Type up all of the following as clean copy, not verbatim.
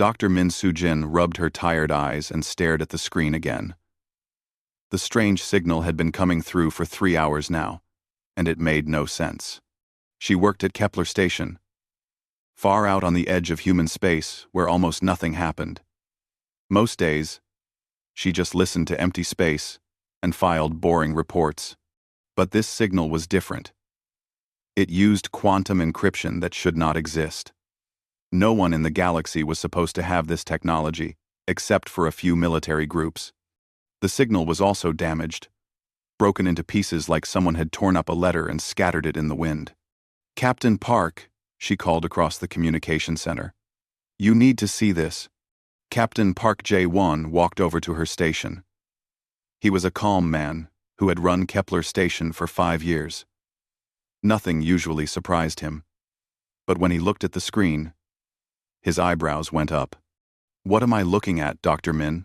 Dr. Min Soo-jin rubbed her tired eyes and stared at the screen again. The strange signal had been coming through for 3 hours now, and it made no sense. She worked at Kepler Station, far out on the edge of human space where almost nothing happened. Most days, she just listened to empty space and filed boring reports. But this signal was different. It used quantum encryption that should not exist. No one in the galaxy was supposed to have this technology, except for a few military groups. The signal was also damaged, broken into pieces like someone had torn up a letter and scattered it in the wind. "Captain Park," she called across the communication center. "You need to see this." Captain Park Jae-won walked over to her station. He was a calm man who had run Kepler Station for 5 years. Nothing usually surprised him. But when he looked at the screen, his eyebrows went up. "What am I looking at, Dr. Min?"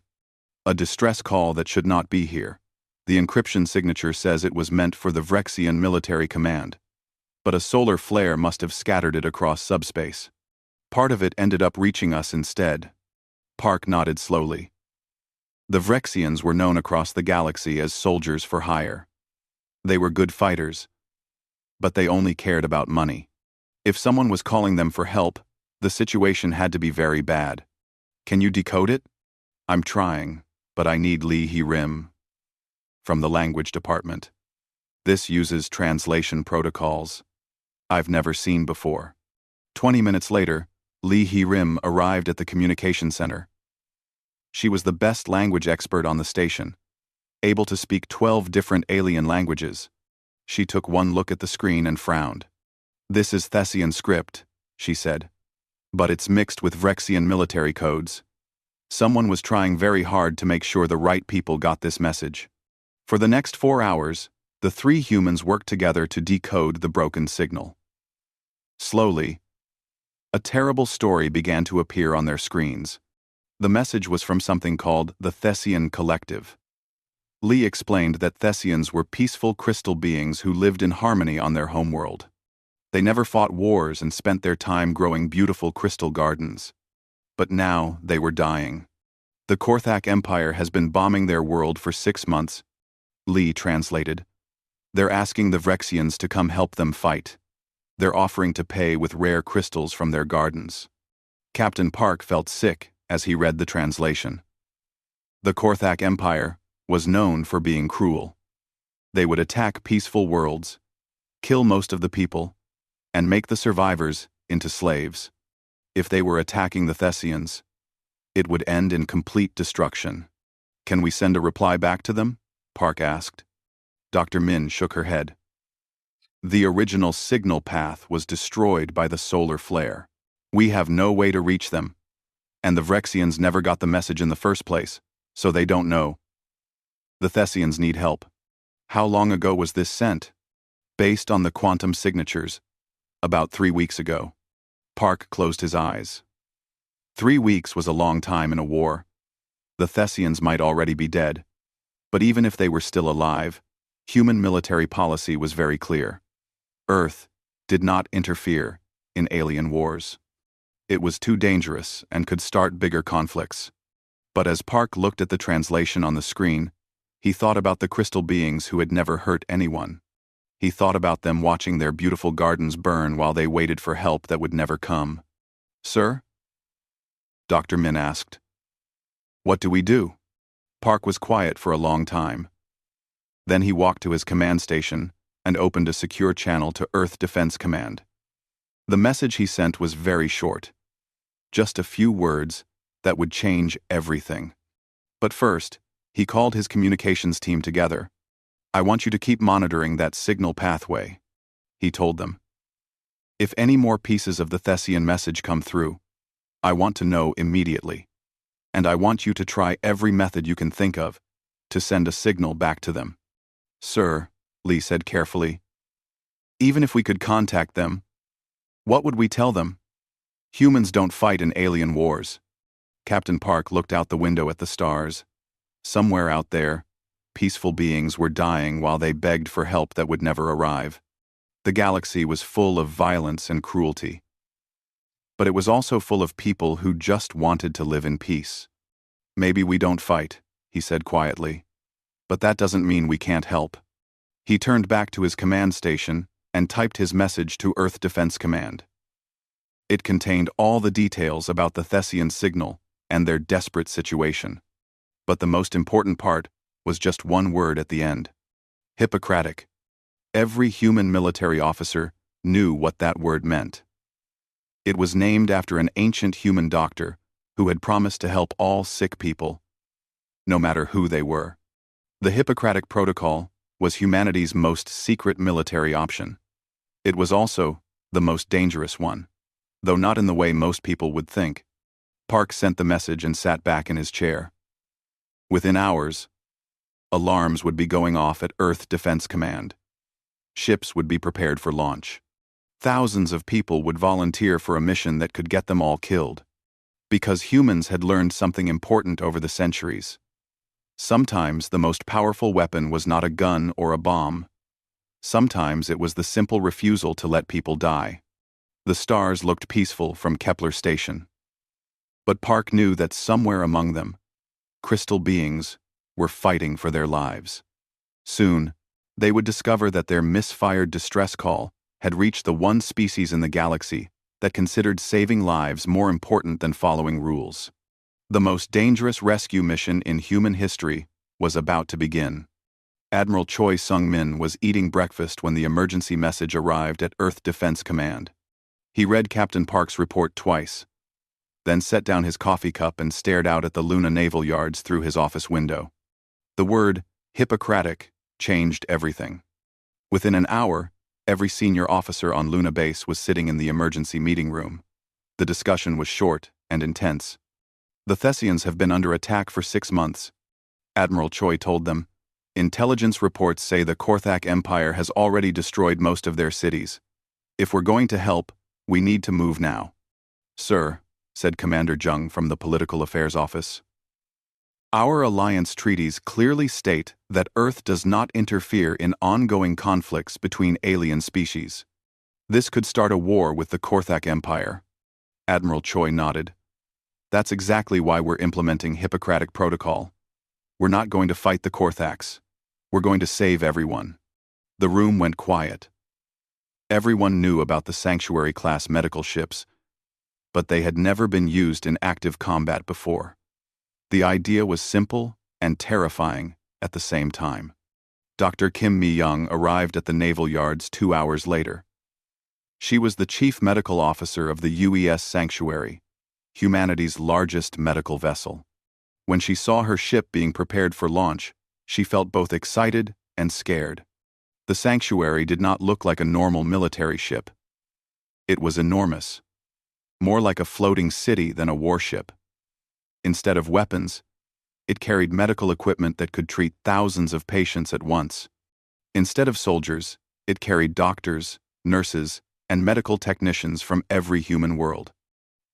"A distress call that should not be here. The encryption signature says it was meant for the Vrexian military command. But a solar flare must have scattered it across subspace. Part of it ended up reaching us instead." Park nodded slowly. The Vrexians were known across the galaxy as soldiers for hire. They were good fighters, but they only cared about money. If someone was calling them for help, the situation had to be very bad. "Can you decode it?" "I'm trying, but I need Lee Hee-rim." From the language department. "This uses translation protocols I've never seen before." 20 minutes later, Lee Hee-rim arrived at the communication center. She was the best language expert on the station, able to speak 12 different alien languages. She took one look at the screen and frowned. "This is Thessian script," she said, "but it's mixed with Vrexian military codes. Someone was trying very hard to make sure the right people got this message." For the next 4 hours, the 3 humans worked together to decode the broken signal. Slowly, a terrible story began to appear on their screens. The message was from something called the Thessian Collective. Lee explained that Thessians were peaceful crystal beings who lived in harmony on their homeworld. They never fought wars and spent their time growing beautiful crystal gardens. But now they were dying. "The Korthak Empire has been bombing their world for 6 months," Lee translated. "They're asking the Vrexians to come help them fight. They're offering to pay with rare crystals from their gardens." Captain Park felt sick as he read the translation. The Korthak Empire was known for being cruel. They would attack peaceful worlds, kill most of the people, and make the survivors into slaves. If they were attacking the Thessians, it would end in complete destruction. "Can we send a reply back to them?" Park asked. Dr. Min shook her head. "The original signal path was destroyed by the solar flare. We have no way to reach them. And the Vrexians never got the message in the first place, so they don't know. The Thessians need help." "How long ago was this sent?" "Based on the quantum signatures, about 3 weeks ago." Park closed his eyes. 3 weeks was a long time in a war. The Thessians might already be dead. But even if they were still alive, human military policy was very clear. Earth did not interfere in alien wars. It was too dangerous and could start bigger conflicts. But as Park looked at the translation on the screen, he thought about the crystal beings who had never hurt anyone. He thought about them watching their beautiful gardens burn while they waited for help that would never come. "Sir?" Dr. Min asked. "What do we do?" Park was quiet for a long time. Then he walked to his command station and opened a secure channel to Earth Defense Command. The message he sent was very short. Just a few words that would change everything. But first, he called his communications team together. "I want you to keep monitoring that signal pathway," he told them. "If any more pieces of the Thessian message come through, I want to know immediately. And I want you to try every method you can think of to send a signal back to them." "Sir," Lee said carefully, "even if we could contact them, what would we tell them? Humans don't fight in alien wars." Captain Park looked out the window at the stars. Somewhere out there, peaceful beings were dying while they begged for help that would never arrive. The galaxy was full of violence and cruelty. But it was also full of people who just wanted to live in peace. "Maybe we don't fight," he said quietly. "But that doesn't mean we can't help." He turned back to his command station and typed his message to Earth Defense Command. It contained all the details about the Thessian signal and their desperate situation. But the most important part was just one word at the end: Hippocratic. Every human military officer knew what that word meant. It was named after an ancient human doctor who had promised to help all sick people, no matter who they were. The Hippocratic Protocol was humanity's most secret military option. It was also the most dangerous one, though not in the way most people would think. Park sent the message and sat back in his chair. Within hours, alarms would be going off at Earth Defense Command. Ships would be prepared for launch. Thousands of people would volunteer for a mission that could get them all killed. Because humans had learned something important over the centuries. Sometimes the most powerful weapon was not a gun or a bomb. Sometimes it was the simple refusal to let people die. The stars looked peaceful from Kepler Station. But Park knew that somewhere among them, crystal beings were fighting for their lives. Soon, they would discover that their misfired distress call had reached the one species in the galaxy that considered saving lives more important than following rules. The most dangerous rescue mission in human history was about to begin. Admiral Choi Sung-min was eating breakfast when the emergency message arrived at Earth Defense Command. He read Captain Park's report twice, then set down his coffee cup and stared out at the Luna Naval Yards through his office window. The word Hippocratic changed everything. Within an hour, every senior officer on Luna Base was sitting in the emergency meeting room. The discussion was short and intense. "The Thessians have been under attack for 6 months," Admiral Choi told them. "Intelligence reports say the Korthak Empire has already destroyed most of their cities. If we're going to help, we need to move now." "Sir," said Commander Jung from the Political Affairs Office, "our alliance treaties clearly state that Earth does not interfere in ongoing conflicts between alien species. This could start a war with the Korthak Empire." Admiral Choi nodded. "That's exactly why we're implementing Hippocratic Protocol. We're not going to fight the Korthaks. We're going to save everyone." The room went quiet. Everyone knew about the Sanctuary-class medical ships, but they had never been used in active combat before. The idea was simple and terrifying at the same time. Dr. Kim Mi-young arrived at the naval yards 2 hours later. She was the chief medical officer of the UES Sanctuary, humanity's largest medical vessel. When she saw her ship being prepared for launch, she felt both excited and scared. The Sanctuary did not look like a normal military ship. It was enormous, more like a floating city than a warship. Instead of weapons, it carried medical equipment that could treat thousands of patients at once. Instead of soldiers, it carried doctors, nurses, and medical technicians from every human world.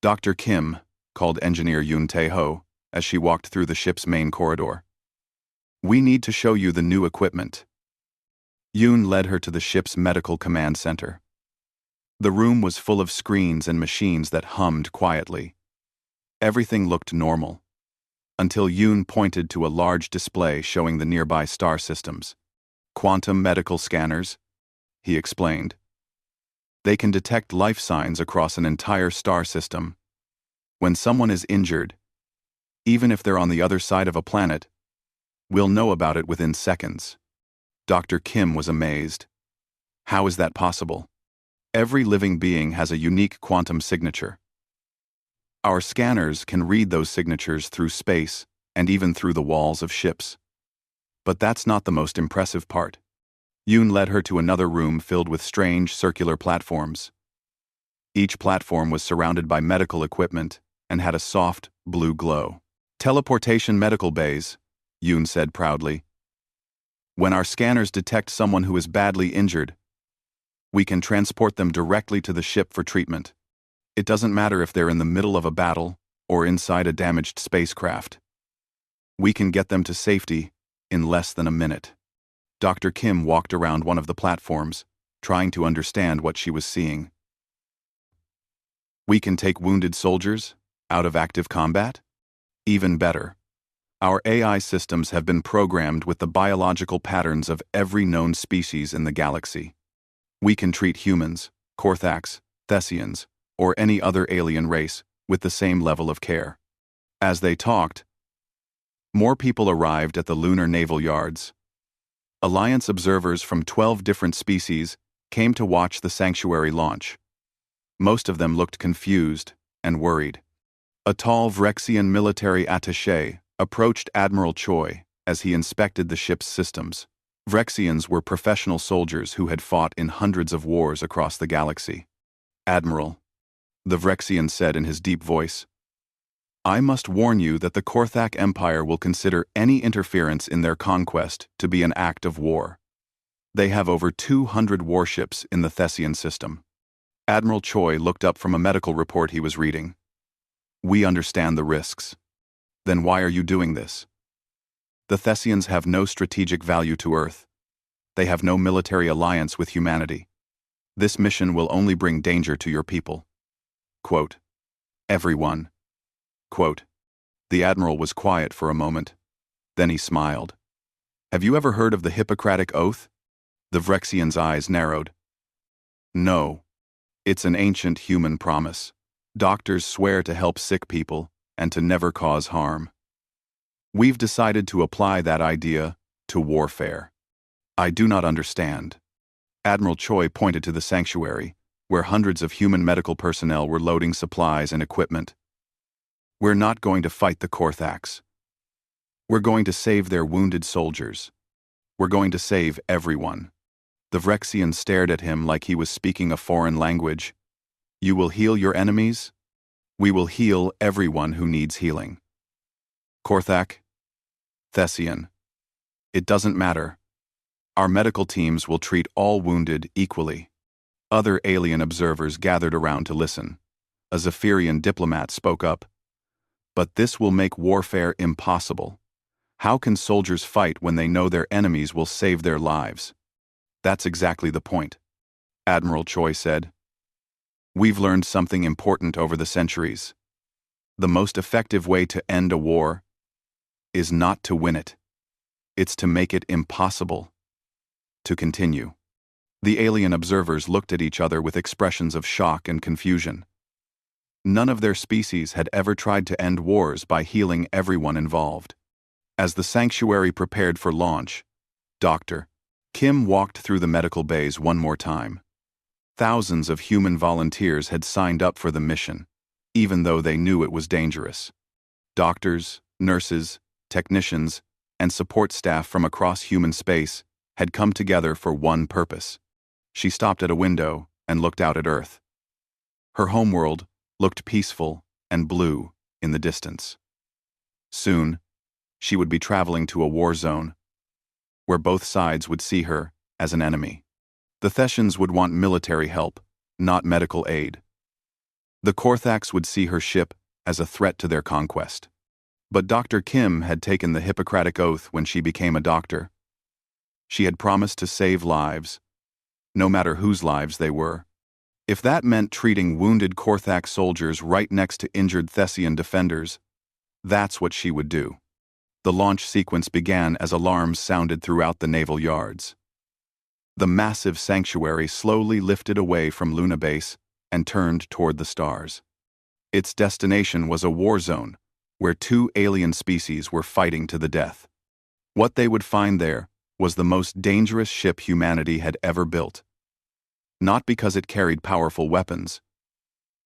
Dr. Kim called Engineer Yoon Tae-ho as she walked through the ship's main corridor. "We need to show you the new equipment." Yoon led her to the ship's medical command center. The room was full of screens and machines that hummed quietly. Everything looked normal, until Yoon pointed to a large display showing the nearby star systems. "Quantum medical scanners," he explained. "They can detect life signs across an entire star system. When someone is injured, even if they're on the other side of a planet, we'll know about it within seconds." Dr. Kim was amazed. "How is that possible?" "Every living being has a unique quantum signature. Our scanners can read those signatures through space and even through the walls of ships. But that's not the most impressive part." Yoon led her to another room filled with strange circular platforms. Each platform was surrounded by medical equipment and had a soft, blue glow. "Teleportation medical bays," Yoon said proudly. "When our scanners detect someone who is badly injured, we can transport them directly to the ship for treatment. It doesn't matter if they're in the middle of a battle or inside a damaged spacecraft. We can get them to safety in less than a minute." Dr. Kim walked around one of the platforms, trying to understand what she was seeing. We can take wounded soldiers out of active combat? Even better. Our AI systems have been programmed with the biological patterns of every known species in the galaxy. We can treat humans, Korthax, Thessians, or any other alien race with the same level of care. As they talked, more people arrived at the lunar naval yards. Alliance observers from 12 different species came to watch the sanctuary launch. Most of them looked confused and worried. A tall Vrexian military attaché approached Admiral Choi as he inspected the ship's systems. Vrexians were professional soldiers who had fought in hundreds of wars across the galaxy. "Admiral," the Vrexian said in his deep voice, "I must warn you that the Korthak Empire will consider any interference in their conquest to be an act of war. They have over 200 warships in the Thessian system." Admiral Choi looked up from a medical report he was reading. "We understand the risks. Then why are you doing this? The Thessians have no strategic value to Earth. They have no military alliance with humanity. This mission will only bring danger to your people." Quote, "Everyone." Quote, the Admiral was quiet for a moment. Then he smiled. "Have you ever heard of the Hippocratic Oath?" The Vrexian's eyes narrowed. "No. It's an ancient human promise. Doctors swear to help sick people and to never cause harm. We've decided to apply that idea to warfare." "I do not understand." Admiral Choi pointed to the sanctuary, where hundreds of human medical personnel were loading supplies and equipment. "We're not going to fight the Korthax. We're going to save their wounded soldiers. We're going to save everyone." The Vrexian stared at him like he was speaking a foreign language. "You will heal your enemies? We will heal everyone who needs healing. Korthak? Thessian. It doesn't matter. Our medical teams will treat all wounded equally." Other alien observers gathered around to listen. A Zephyrian diplomat spoke up. "But this will make warfare impossible. How can soldiers fight when they know their enemies will save their lives?" "That's exactly the point," Admiral Choi said. "We've learned something important over the centuries. The most effective way to end a war is not to win it. It's to make it impossible to continue." The alien observers looked at each other with expressions of shock and confusion. None of their species had ever tried to end wars by healing everyone involved. As the sanctuary prepared for launch, Dr. Kim walked through the medical bays one more time. Thousands of human volunteers had signed up for the mission, even though they knew it was dangerous. Doctors, nurses, technicians, and support staff from across human space had come together for one purpose. She stopped at a window and looked out at Earth. Her homeworld looked peaceful and blue in the distance. Soon, she would be traveling to a war zone, where both sides would see her as an enemy. The Thessians would want military help, not medical aid. The Korthax would see her ship as a threat to their conquest. But Dr. Kim had taken the Hippocratic Oath when she became a doctor. She had promised to save lives, no matter whose lives they were. If that meant treating wounded Korthax soldiers right next to injured Thessian defenders, that's what she would do. The launch sequence began as alarms sounded throughout the naval yards. The massive sanctuary slowly lifted away from Luna Base and turned toward the stars. Its destination was a war zone, where two alien species were fighting to the death. What they would find there was the most dangerous ship humanity had ever built. Not because it carried powerful weapons,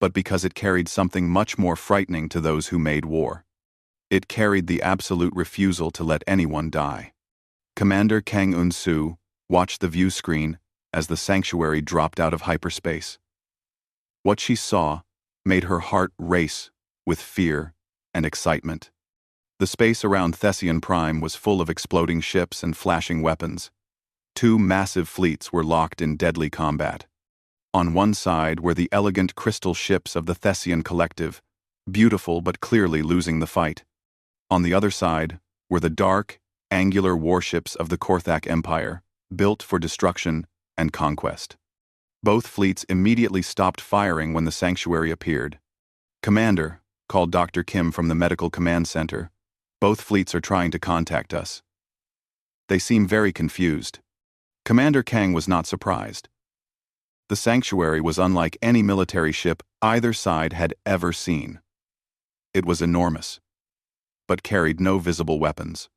but because it carried something much more frightening to those who made war. It carried the absolute refusal to let anyone die. Commander Kang Un-soo watched the view screen as the sanctuary dropped out of hyperspace. What she saw made her heart race with fear and excitement. The space around Thessian Prime was full of exploding ships and flashing weapons. Two massive fleets were locked in deadly combat. On one side were the elegant crystal ships of the Thessian Collective, beautiful but clearly losing the fight. On the other side were the dark, angular warships of the Korthak Empire, built for destruction and conquest. Both fleets immediately stopped firing when the sanctuary appeared. "Commander," called Dr. Kim from the Medical Command Center, "both fleets are trying to contact us." They seem very confused. Commander Kang was not surprised. The sanctuary was unlike any military ship either side had ever seen. It was enormous, but carried no visible weapons.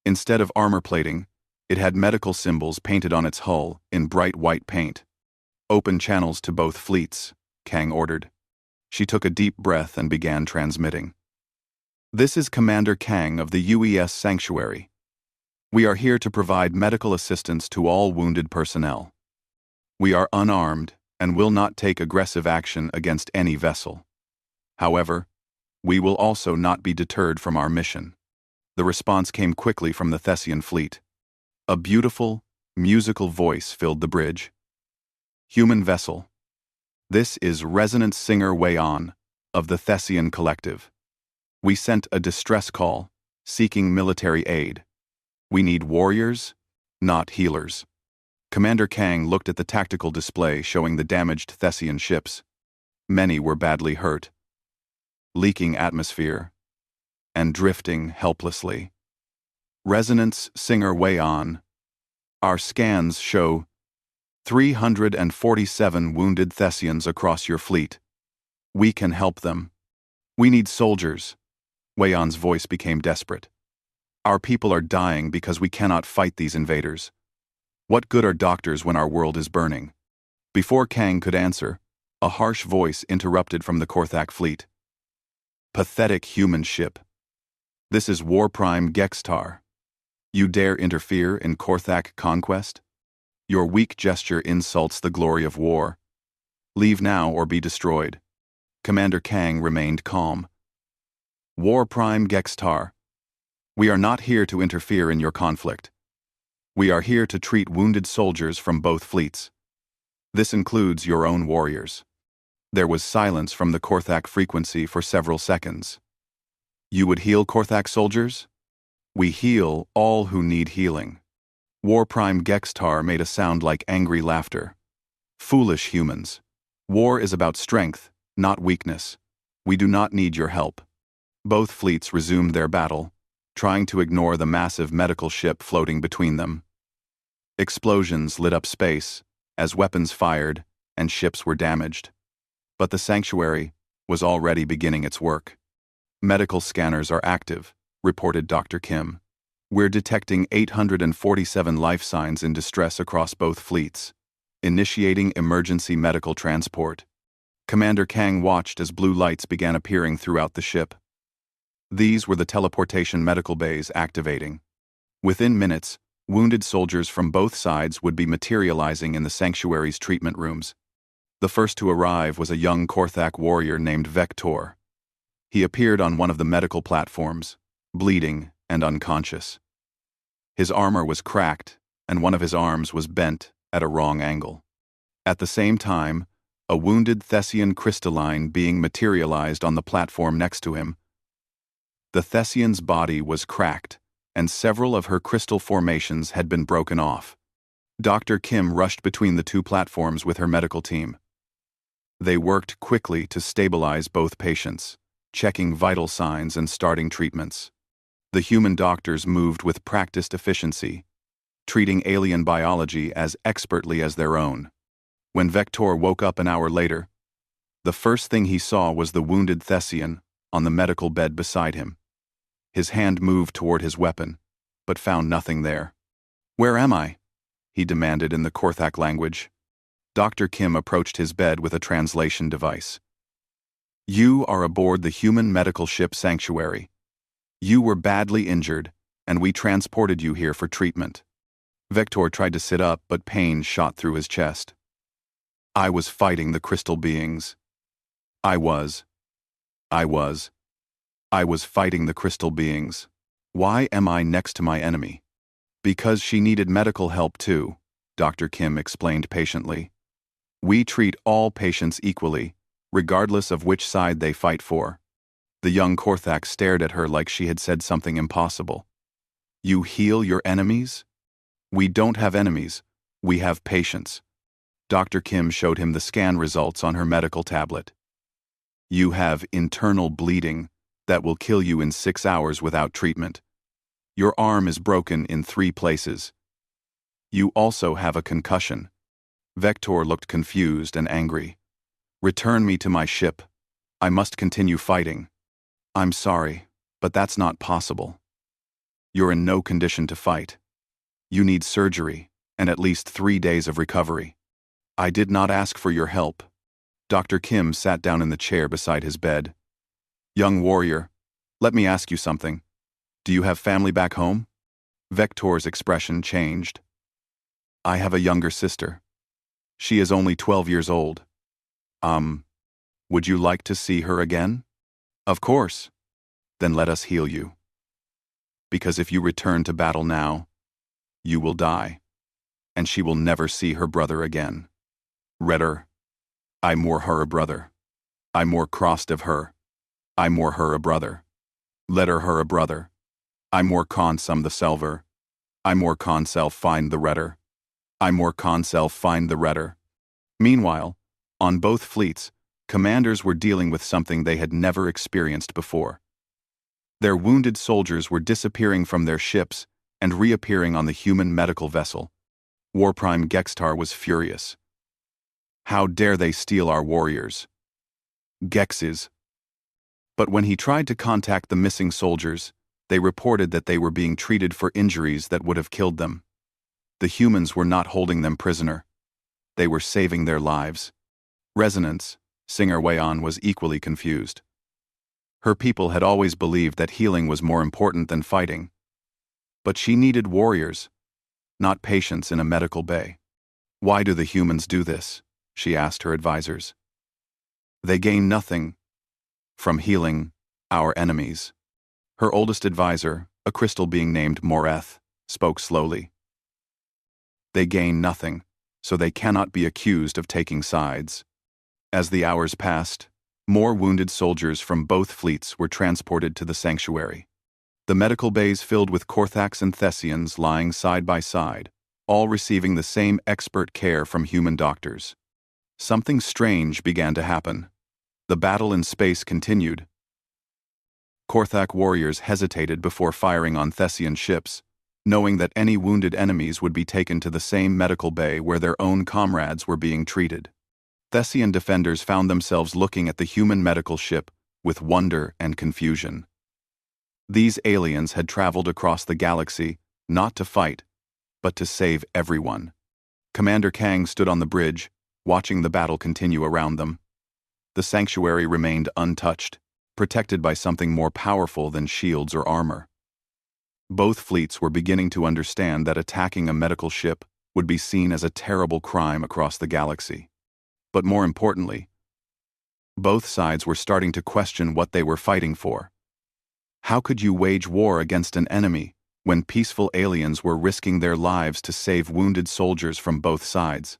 Instead of armor plating, it had medical symbols painted on its hull in bright white paint. "Open channels to both fleets," Kang ordered. She took a deep breath and began transmitting. "This is Commander Kang of the UES Sanctuary. We are here to provide medical assistance to all wounded personnel. We are unarmed and will not take aggressive action against any vessel. However, we will also not be deterred from our mission." The response came quickly from the Thessian fleet. A beautiful, musical voice filled the bridge. "Human vessel. This is Resonant Singer Wei-On of the Thessian Collective. We sent a distress call, seeking military aid. We need warriors, not healers." Commander Kang looked at the tactical display showing the damaged Thessian ships. Many were badly hurt, leaking atmosphere, and drifting helplessly. "Resonance Singer Wei-On. Our scans show 347 wounded Thessians across your fleet. We can help them. We need soldiers." Wei-On's voice became desperate. "Our people are dying because we cannot fight these invaders. What good are doctors when our world is burning?" Before Kang could answer, a harsh voice interrupted from the Korthak fleet. "Pathetic human ship. This is War Prime Gextar. You dare interfere in Korthak conquest? Your weak gesture insults the glory of war. Leave now or be destroyed." Commander Kang remained calm. "War Prime Gextar. We are not here to interfere in your conflict. We are here to treat wounded soldiers from both fleets. This includes your own warriors." There was silence from the Korthak frequency for several seconds. "You would heal Korthak soldiers?" "We heal all who need healing." War Prime Gextar made a sound like angry laughter. "Foolish humans. War is about strength, not weakness. We do not need your help." Both fleets resumed their battle, trying to ignore the massive medical ship floating between them. Explosions lit up space as weapons fired and ships were damaged. But the sanctuary was already beginning its work. "Medical scanners are active," reported Dr. Kim. "We're detecting 847 life signs in distress across both fleets, initiating emergency medical transport." Commander Kang watched as blue lights began appearing throughout the ship. These were the teleportation medical bays activating. Within minutes, wounded soldiers from both sides would be materializing in the sanctuary's treatment rooms. The first to arrive was a young Korthak warrior named Vector. He appeared on one of the medical platforms, bleeding and unconscious. His armor was cracked, and one of his arms was bent at a wrong angle. At the same time, a wounded Thessian crystalline being materialized on the platform next to him. The Thessian's body was cracked, and several of her crystal formations had been broken off. Dr. Kim rushed between the two platforms with her medical team. They worked quickly to stabilize both patients, checking vital signs and starting treatments. The human doctors moved with practiced efficiency, treating alien biology as expertly as their own. When Vector woke up an hour later, the first thing he saw was the wounded Thessian on the medical bed beside him. His hand moved toward his weapon, but found nothing there. "Where am I?" he demanded in the Korthak language. Dr. Kim approached his bed with a translation device. "You are aboard the human medical ship Sanctuary. You were badly injured, and we transported you here for treatment." Vector tried to sit up, but pain shot through his chest. "I was fighting the crystal beings. I was fighting the crystal beings. Why am I next to my enemy?" "Because she needed medical help too," Dr. Kim explained patiently. "We treat all patients equally, regardless of which side they fight for." The young Korthak stared at her like she had said something impossible. "You heal your enemies?" "We don't have enemies. We have patients." Dr. Kim showed him the scan results on her medical tablet. You have internal bleeding that will kill you in 6 hours without treatment. Your arm is broken in 3 places. You also have a concussion. Vector looked confused and angry. Return me to my ship. I must continue fighting. I'm sorry, but that's not possible. You're in no condition to fight. You need surgery and at least 3 days of recovery. I did not ask for your help. Dr. Kim sat down in the chair beside his bed. Young warrior, let me ask you something. Do you have family back home? Vector's expression changed. I have a younger sister. She is only 12 years old. Would you like to see her again? Of course. Then let us heal you. Because if you return to battle now, you will die, and she will never see her brother again. Redder, I more her a brother. I more crossed of her. I more her a brother. Letter her a brother. I more consum the selver. I more consel find the redder. I more consel find the redder. Meanwhile, on both fleets, commanders were dealing with something they had never experienced before. Their wounded soldiers were disappearing from their ships and reappearing on the human medical vessel. Warprime Gextar was furious. How dare they steal our warriors? Gexes. But when he tried to contact the missing soldiers, they reported that they were being treated for injuries that would have killed them. The humans were not holding them prisoner. They were saving their lives. Resonance, Singer Wayon was equally confused. Her people had always believed that healing was more important than fighting. But she needed warriors, not patients in a medical bay. Why do the humans do this? She asked her advisors. They gain nothing from healing our enemies. Her oldest advisor, a crystal being named Moreth, spoke slowly. They gain nothing, so they cannot be accused of taking sides. As the hours passed, more wounded soldiers from both fleets were transported to the sanctuary. The medical bays filled with Korthax and Thessians lying side by side, all receiving the same expert care from human doctors. Something strange began to happen. The battle in space continued. Korthak warriors hesitated before firing on Thessian ships, knowing that any wounded enemies would be taken to the same medical bay where their own comrades were being treated. Thessian defenders found themselves looking at the human medical ship with wonder and confusion. These aliens had traveled across the galaxy, not to fight, but to save everyone. Commander Kang stood on the bridge, watching the battle continue around them. The sanctuary remained untouched, protected by something more powerful than shields or armor. Both fleets were beginning to understand that attacking a medical ship would be seen as a terrible crime across the galaxy. But more importantly, both sides were starting to question what they were fighting for. How could you wage war against an enemy when peaceful aliens were risking their lives to save wounded soldiers from both sides?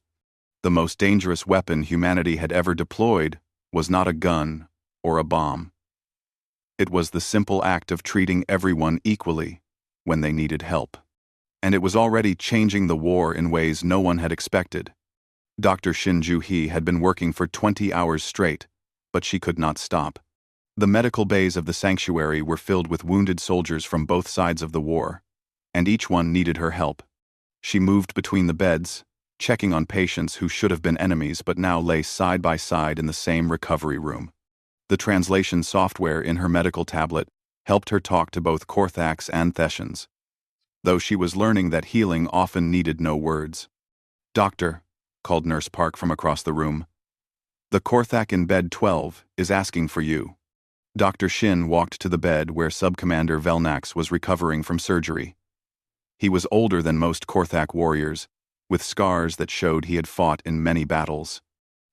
The most dangerous weapon humanity had ever deployed was not a gun or a bomb. It was the simple act of treating everyone equally when they needed help. And it was already changing the war in ways no one had expected. Dr. Shinju He had been working for 20 hours straight, but she could not stop. The medical bays of the sanctuary were filled with wounded soldiers from both sides of the war, and each one needed her help. She moved between the beds, checking on patients who should have been enemies but now lay side by side in the same recovery room. The translation software in her medical tablet helped her talk to both Korthax and Thessians, though she was learning that healing often needed no words. Doctor, called Nurse Park from across the room. The Korthak in bed 12 is asking for you. Dr. Shin walked to the bed where Subcommander Velnax was recovering from surgery. He was older than most Korthak warriors, with scars that showed he had fought in many battles.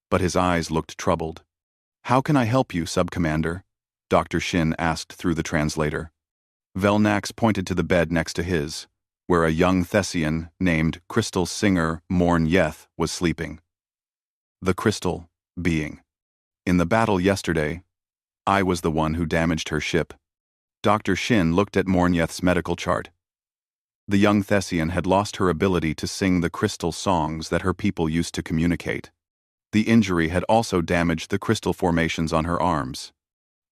But his eyes looked troubled. How can I help you, Subcommander? Dr. Shin asked through the translator. Velnax pointed to the bed next to his, where a young Thessian named Crystal Singer Morn Yeth was sleeping. The Crystal being. In the battle yesterday, I was the one who damaged her ship. Dr. Shin looked at Mornyeth's medical chart. The young Thessian had lost her ability to sing the crystal songs that her people used to communicate. The injury had also damaged the crystal formations on her arms.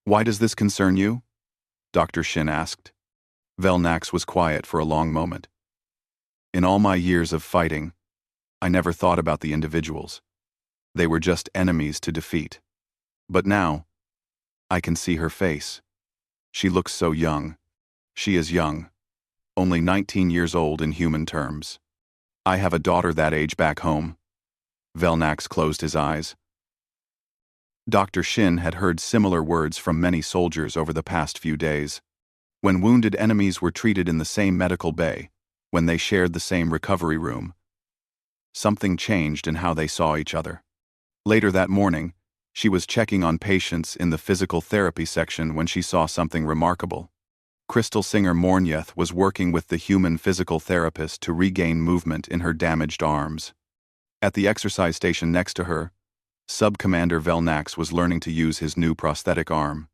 "Why does this concern you?" Dr. Shin asked. Velnax was quiet for a long moment. "In all my years of fighting, I never thought about the individuals. They were just enemies to defeat. But now, I can see her face. She looks so young. She is young. Only 19 years old in human terms. I have a daughter that age back home." Velnax closed his eyes. Dr. Shin had heard similar words from many soldiers over the past few days. When wounded enemies were treated in the same medical bay, when they shared the same recovery room, something changed in how they saw each other. Later that morning, she was checking on patients in the physical therapy section when she saw something remarkable. Crystal singer Mornyeth was working with the human physical therapist to regain movement in her damaged arms. At the exercise station next to her, Sub-Commander Velnax was learning to use his new prosthetic arm.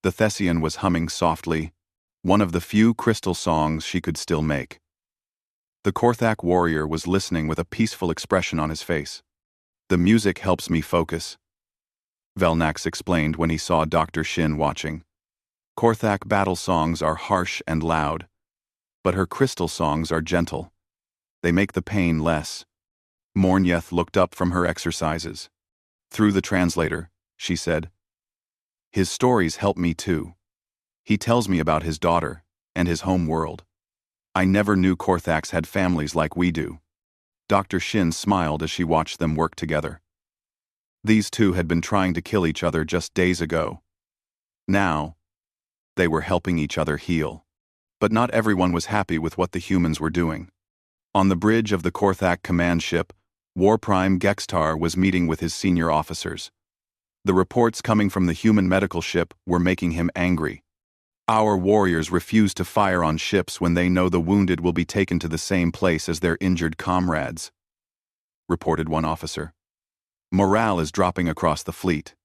The Thessian was humming softly, one of the few crystal songs she could still make. The Korthak warrior was listening with a peaceful expression on his face. "The music helps me focus," Velnax explained when he saw Dr. Shin watching. "Korthak battle songs are harsh and loud, but her crystal songs are gentle. They make the pain less." Mornyeth looked up from her exercises. "Through the translator," she said. "His stories help me too. He tells me about his daughter and his home world. I never knew Korthaks had families like we do." Dr. Shin smiled as she watched them work together. These two had been trying to kill each other just days ago. Now, they were helping each other heal. But not everyone was happy with what the humans were doing. On the bridge of the Korthak command ship, War Prime Gextar was meeting with his senior officers. The reports coming from the human medical ship were making him angry. "Our warriors refuse to fire on ships when they know the wounded will be taken to the same place as their injured comrades," reported one officer. "Morale is dropping across the fleet."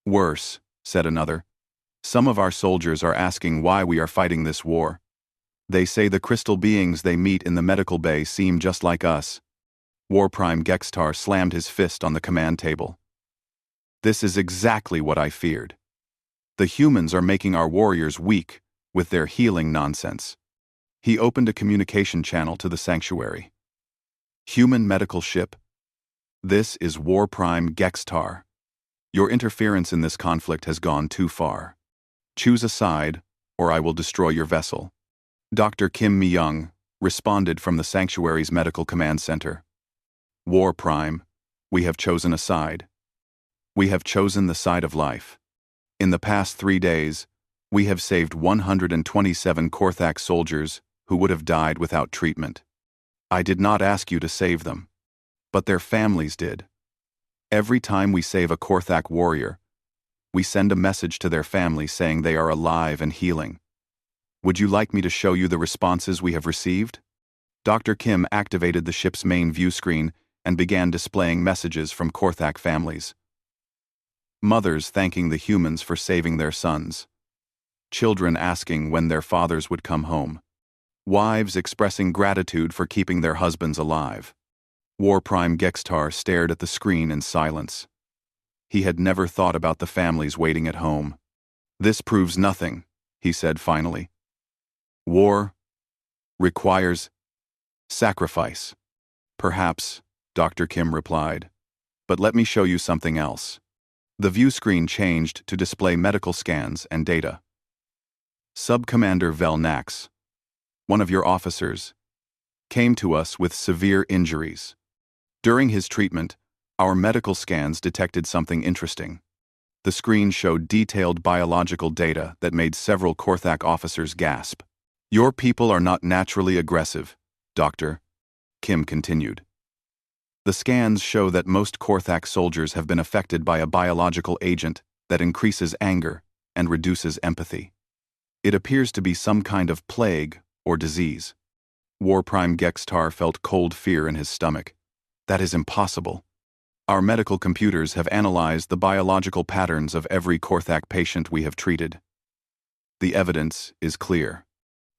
"Worse," said another. "Some of our soldiers are asking why we are fighting this war. They say the crystal beings they meet in the medical bay seem just like us." War Prime Gextar slammed his fist on the command table. "This is exactly what I feared. The humans are making our warriors weak with their healing nonsense." He opened a communication channel to the sanctuary. "Human medical ship, this is War Prime Gextar. Your interference in this conflict has gone too far. Choose a side, or I will destroy your vessel." Dr. Kim Mi-young responded from the sanctuary's medical command center. "War Prime, we have chosen a side. We have chosen the side of life. In the past 3 days, we have saved 127 Korthak soldiers who would have died without treatment. I did not ask you to save them, but their families did. Every time we save a Korthak warrior, we send a message to their family saying they are alive and healing. Would you like me to show you the responses we have received?" Dr. Kim activated the ship's main view screen and began displaying messages from Korthak families. Mothers thanking the humans for saving their sons. Children asking when their fathers would come home. Wives expressing gratitude for keeping their husbands alive. War Prime Gextar stared at the screen in silence. He had never thought about the families waiting at home. "This proves nothing," he said finally. "War requires sacrifice." "Perhaps," Dr. Kim replied. "But let me show you something else." The view screen changed to display medical scans and data. "Sub-Commander Velnax, one of your officers, came to us with severe injuries. During his treatment, our medical scans detected something interesting. The screen showed detailed biological data that made several Korthak officers gasp. Your people are not naturally aggressive, Doctor, Kim continued. The scans show that most Korthak soldiers have been affected by a biological agent that increases anger and reduces empathy. It appears to be some kind of plague or disease. War Prime Gextar felt cold fear in his stomach. That is impossible. Our medical computers have analyzed the biological patterns of every Korthak patient we have treated. The evidence is clear.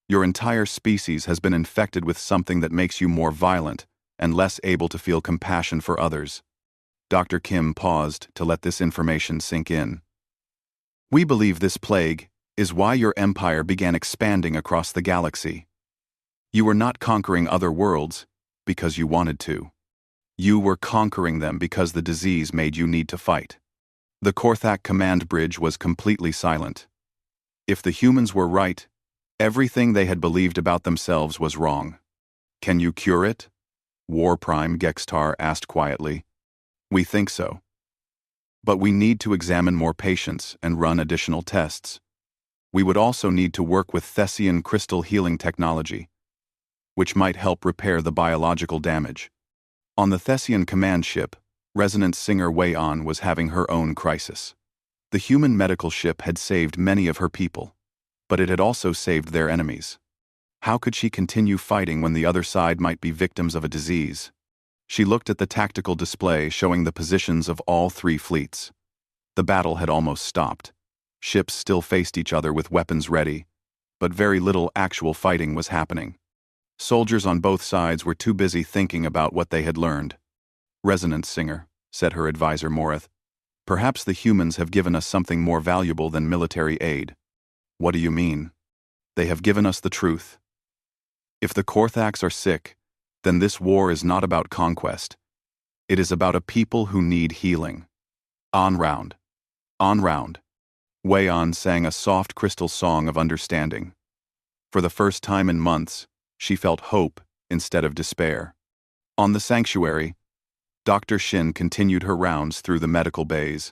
Your entire species has been infected with something that makes you more violent and less able to feel compassion for others. Dr. Kim paused to let this information sink in. We believe this plague is why your empire began expanding across the galaxy. You were not conquering other worlds because you wanted to. You were conquering them because the disease made you need to fight. The Korthak command bridge was completely silent. If the humans were right, everything they had believed about themselves was wrong. Can you cure it? War Prime Gextar asked quietly. We think so. But we need to examine more patients and run additional tests. We would also need to work with Thessian crystal healing technology, which might help repair the biological damage. On the Thessian command ship, Resonance Singer Wei-On was having her own crisis. The human medical ship had saved many of her people, but it had also saved their enemies. How could she continue fighting when the other side might be victims of a disease? She looked at the tactical display showing the positions of all three fleets. The battle had almost stopped. Ships still faced each other with weapons ready, but very little actual fighting was happening. Soldiers on both sides were too busy thinking about what they had learned. Resonance Singer, said her advisor Morith, perhaps the humans have given us something more valuable than military aid. What do you mean? They have given us the truth. If the Korthaks are sick, then this war is not about conquest. It is about a people who need healing. On round. On round. Wei-On sang a soft crystal song of understanding. For the first time in months, she felt hope instead of despair. On the sanctuary, Dr. Shin continued her rounds through the medical bays.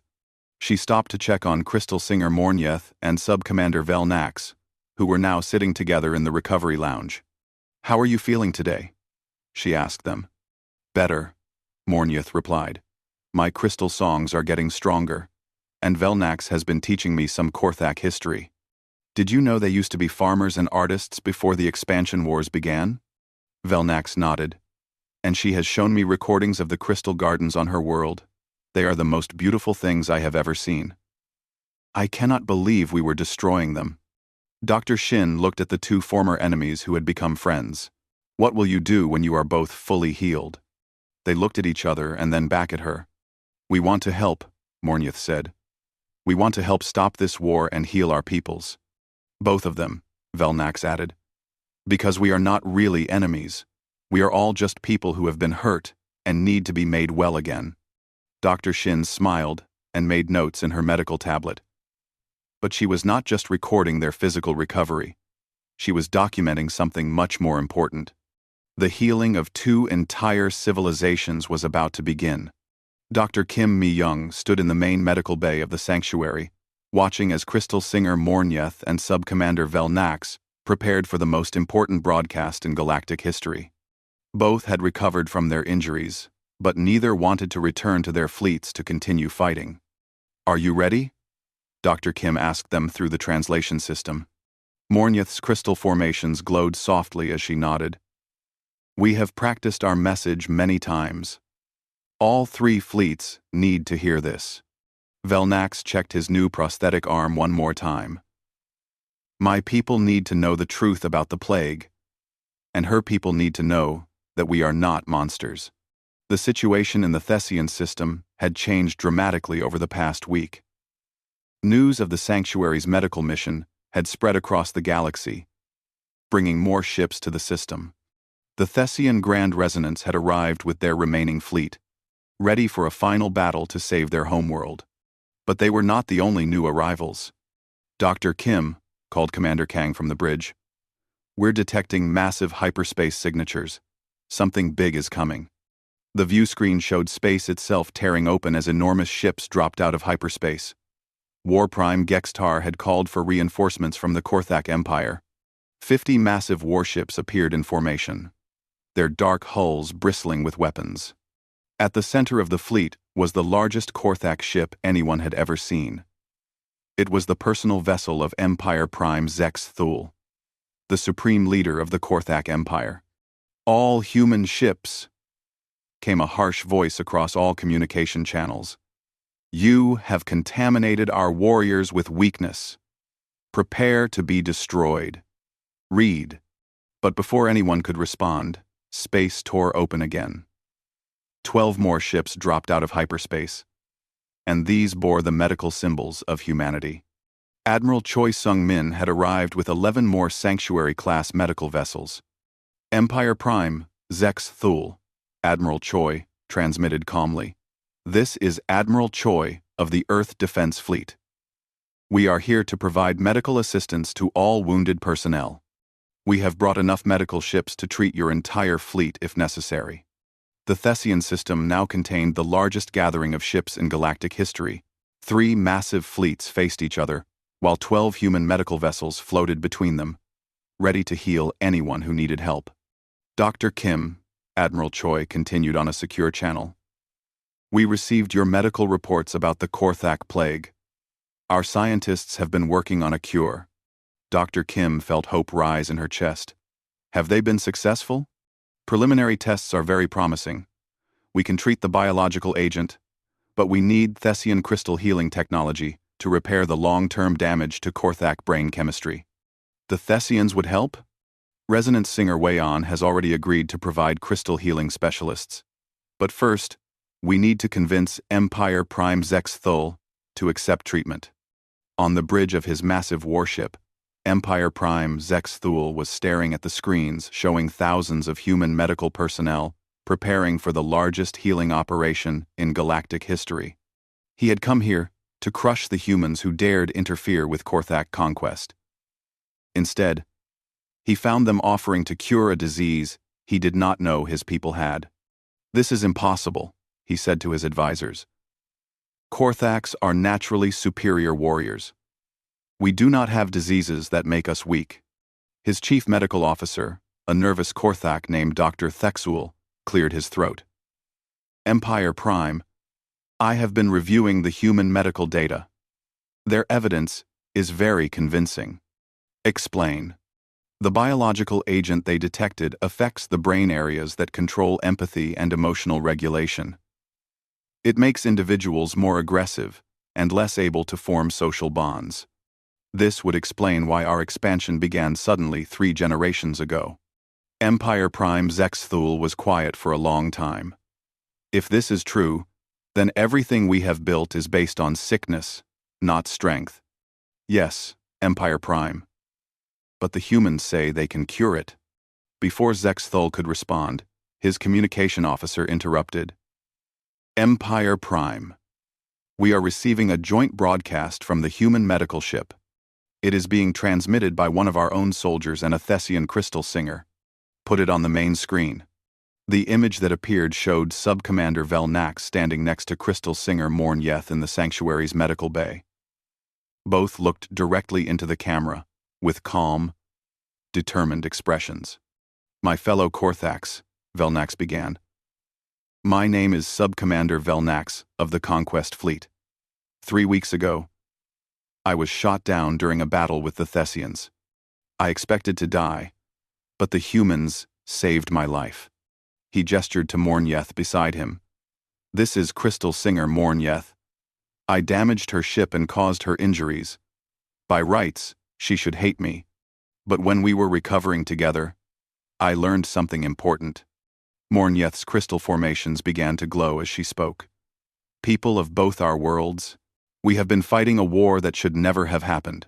She stopped to check on Crystal Singer Mornyeth and Sub-Commander Velnax, who were now sitting together in the recovery lounge. How are you feeling today? She asked them. Better, Mornyeth replied. My crystal songs are getting stronger, and Velnax has been teaching me some Korthak history. Did you know they used to be farmers and artists before the expansion wars began? Velnax nodded. And she has shown me recordings of the crystal gardens on her world. They are the most beautiful things I have ever seen. I cannot believe we were destroying them. Dr. Shin looked at the two former enemies who had become friends. What will you do when you are both fully healed? They looked at each other and then back at her. We want to help, Mornyeth said. We want to help stop this war and heal our peoples. Both of them, Velnax added. Because we are not really enemies. We are all just people who have been hurt and need to be made well again. Dr. Shin smiled and made notes in her medical tablet. But she was not just recording their physical recovery. She was documenting something much more important. The healing of two entire civilizations was about to begin. Dr. Kim Mi-young stood in the main medical bay of the sanctuary, watching as Crystal Singer Mornyeth and Sub-Commander Velnax prepared for the most important broadcast in galactic history. Both had recovered from their injuries, but neither wanted to return to their fleets to continue fighting. Are you ready? Dr. Kim asked them through the translation system. Mornyeth's crystal formations glowed softly as she nodded. We have practiced our message many times. All three fleets need to hear this. Velnax checked his new prosthetic arm one more time. My people need to know the truth about the plague, and her people need to know that we are not monsters. The situation in the Thessian system had changed dramatically over the past week. News of the Sanctuary's medical mission had spread across the galaxy, bringing more ships to the system. The Thessian Grand Resonance had arrived with their remaining fleet, ready for a final battle to save their homeworld. But they were not the only new arrivals. Dr. Kim, called Commander Kang from the bridge, we're detecting massive hyperspace signatures. Something big is coming. The view screen showed space itself tearing open as enormous ships dropped out of hyperspace. War Prime Gextar had called for reinforcements from the Korthak Empire. 50 massive warships appeared in formation, their dark hulls bristling with weapons. At the center of the fleet was the largest Korthak ship anyone had ever seen. It was the personal vessel of Empire Prime Zex Thul, the supreme leader of the Korthak Empire. All human ships, came a harsh voice across all communication channels. You have contaminated our warriors with weakness. Prepare to be destroyed. Read. But before anyone could respond, space tore open again. 12 more ships dropped out of hyperspace, and these bore the medical symbols of humanity. Admiral Choi Sung-min had arrived with 11 more Sanctuary-class medical vessels. Empire Prime, Zex Thul, Admiral Choi, transmitted calmly. This is Admiral Choi of the Earth Defense Fleet. We are here to provide medical assistance to all wounded personnel. We have brought enough medical ships to treat your entire fleet if necessary. The Thessian system now contained the largest gathering of ships in galactic history. 3 massive fleets faced each other, while 12 human medical vessels floated between them, ready to heal anyone who needed help. Dr. Kim, Admiral Choi continued on a secure channel. We received your medical reports about the Korthak plague. Our scientists have been working on a cure. Dr. Kim felt hope rise in her chest. Have they been successful? Preliminary tests are very promising. We can treat the biological agent, but we need Thessian crystal healing technology to repair the long-term damage to Korthak brain chemistry. The Thessians would help? Resonance singer Wei-On has already agreed to provide crystal healing specialists. But first, we need to convince Empire Prime Zex Thul to accept treatment. On the bridge of his massive warship, Empire Prime Zex Thul was staring at the screens showing thousands of human medical personnel preparing for the largest healing operation in galactic history. He had come here to crush the humans who dared interfere with Korthak conquest. Instead, he found them offering to cure a disease he did not know his people had. This is impossible, he said to his advisors. Korthaks are naturally superior warriors. We do not have diseases that make us weak. His chief medical officer, a nervous Korthak named Dr. Thexul, cleared his throat. Empire Prime, I have been reviewing the human medical data. Their evidence is very convincing. Explain. The biological agent they detected affects the brain areas that control empathy and emotional regulation. It makes individuals more aggressive and less able to form social bonds. This would explain why our expansion began suddenly 3 generations ago. Empire Prime Zex Thul was quiet for a long time. If this is true, then everything we have built is based on sickness, not strength. Yes, Empire Prime. But the humans say they can cure it. Before Zex Thul could respond, his communication officer interrupted. Empire Prime. We are receiving a joint broadcast from the human medical ship. It is being transmitted by one of our own soldiers and a Thessian crystal singer. Put it on the main screen. The image that appeared showed Sub-Commander Velnax standing next to crystal singer Mornyeth in the Sanctuary's medical bay. Both looked directly into the camera, with calm, determined expressions. My fellow Korthaks, Velnax began. My name is Sub-Commander Velnax of the Conquest Fleet. 3 weeks ago, I was shot down during a battle with the Thessians. I expected to die, but the humans saved my life. He gestured to Mornyeth beside him. This is Crystal Singer Mornyeth. I damaged her ship and caused her injuries. By rights, she should hate me. But when we were recovering together, I learned something important. Mornyeth's crystal formations began to glow as she spoke. People of both our worlds, we have been fighting a war that should never have happened.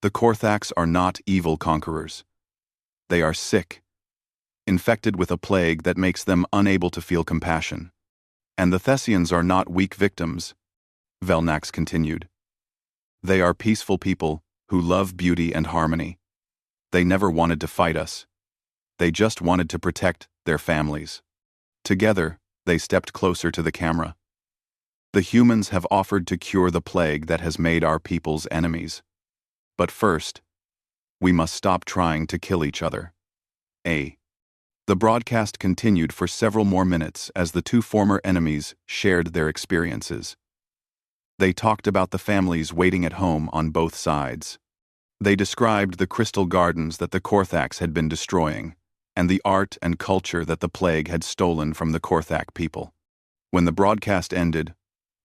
The Korthaks are not evil conquerors. They are sick, infected with a plague that makes them unable to feel compassion. And the Thessians are not weak victims, Velnax continued. They are peaceful people who love beauty and harmony. They never wanted to fight us. They just wanted to protect their families. Together, they stepped closer to the camera. The humans have offered to cure the plague that has made our peoples enemies. But first, we must stop trying to kill each other. The broadcast continued for several more minutes as the 2 former enemies shared their experiences. They talked about the families waiting at home on both sides. They described the crystal gardens that the Korthaks had been destroying, and the art and culture that the plague had stolen from the Korthak people. When the broadcast ended,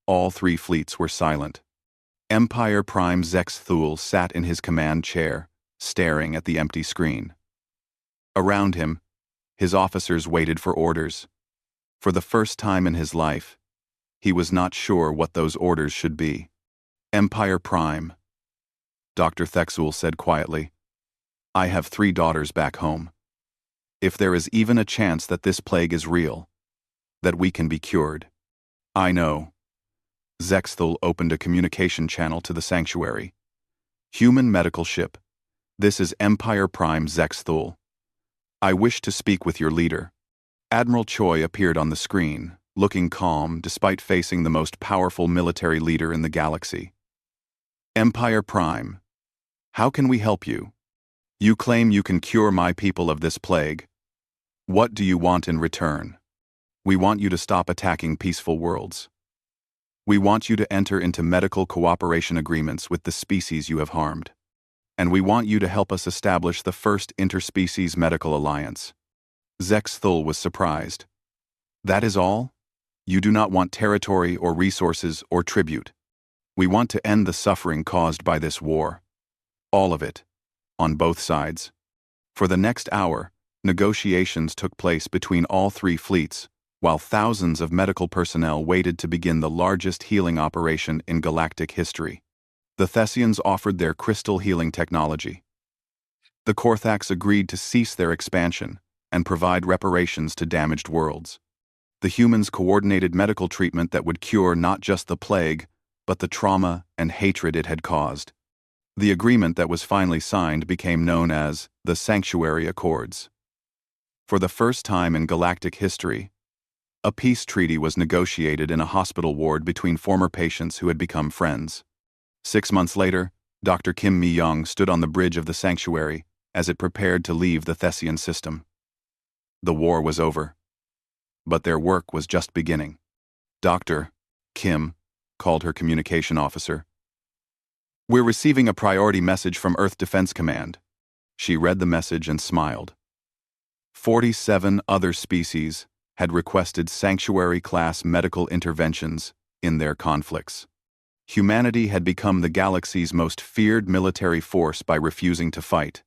all 3 fleets were silent. Empire Prime Zex Thul sat in his command chair, staring at the empty screen. Around him, his officers waited for orders. For the first time in his life, he was not sure what those orders should be. Empire Prime, Dr. Thexul said quietly. I have 3 daughters back home. If there is even a chance that this plague is real, that we can be cured. I know. Zexthul opened a communication channel to the sanctuary. Human medical ship. This is Empire Prime Zexthul. I wish to speak with your leader. Admiral Choi appeared on the screen, looking calm despite facing the most powerful military leader in the galaxy. Empire Prime. How can we help you? You claim you can cure my people of this plague. What do you want in return? We want you to stop attacking peaceful worlds. We want you to enter into medical cooperation agreements with the species you have harmed. And we want you to help us establish the first interspecies medical alliance. Zexthul was surprised. That is all? You do not want territory or resources or tribute. We want to end the suffering caused by this war. All of it. On both sides. For the next hour, negotiations took place between all 3 fleets, while thousands of medical personnel waited to begin the largest healing operation in galactic history. The Thessians offered their crystal healing technology. The Korthax agreed to cease their expansion and provide reparations to damaged worlds. The humans coordinated medical treatment that would cure not just the plague, but the trauma and hatred it had caused. The agreement that was finally signed became known as the Sanctuary Accords. For the first time in galactic history, a peace treaty was negotiated in a hospital ward between former patients who had become friends. 6 months later, Dr. Kim Mi-young stood on the bridge of the sanctuary as it prepared to leave the Thessian system. The war was over. But their work was just beginning. Dr. Kim called her communication officer. We're receiving a priority message from Earth Defense Command. She read the message and smiled. 47 other species had requested sanctuary-class medical interventions in their conflicts. Humanity had become the galaxy's most feared military force by refusing to fight.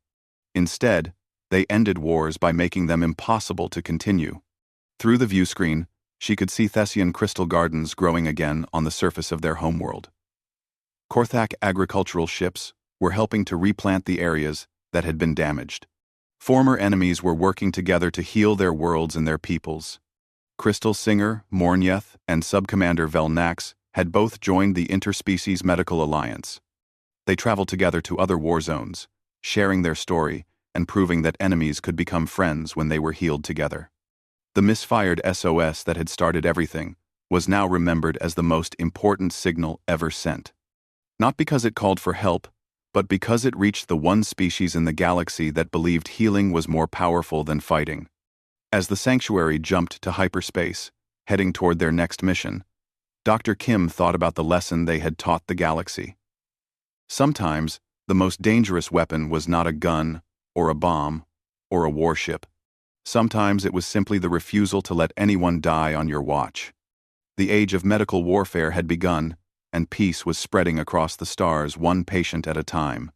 Instead, they ended wars by making them impossible to continue. Through the view screen, she could see Thessian crystal gardens growing again on the surface of their homeworld. Korthak agricultural ships were helping to replant the areas that had been damaged. Former enemies were working together to heal their worlds and their peoples. Crystal Singer, Mornyeth, and Subcommander Velnax had both joined the Interspecies Medical Alliance. They traveled together to other war zones, sharing their story and proving that enemies could become friends when they were healed together. The Misfired SOS that had started everything was now remembered as the most important signal ever sent. Not because it called for help, but because it reached the one species in the galaxy that believed healing was more powerful than fighting. As the sanctuary jumped to hyperspace, heading toward their next mission, Dr. Kim thought about the lesson they had taught the galaxy. Sometimes, the most dangerous weapon was not a gun, or a bomb, or a warship. Sometimes it was simply the refusal to let anyone die on your watch. The age of medical warfare had begun, and peace was spreading across the stars one patient at a time.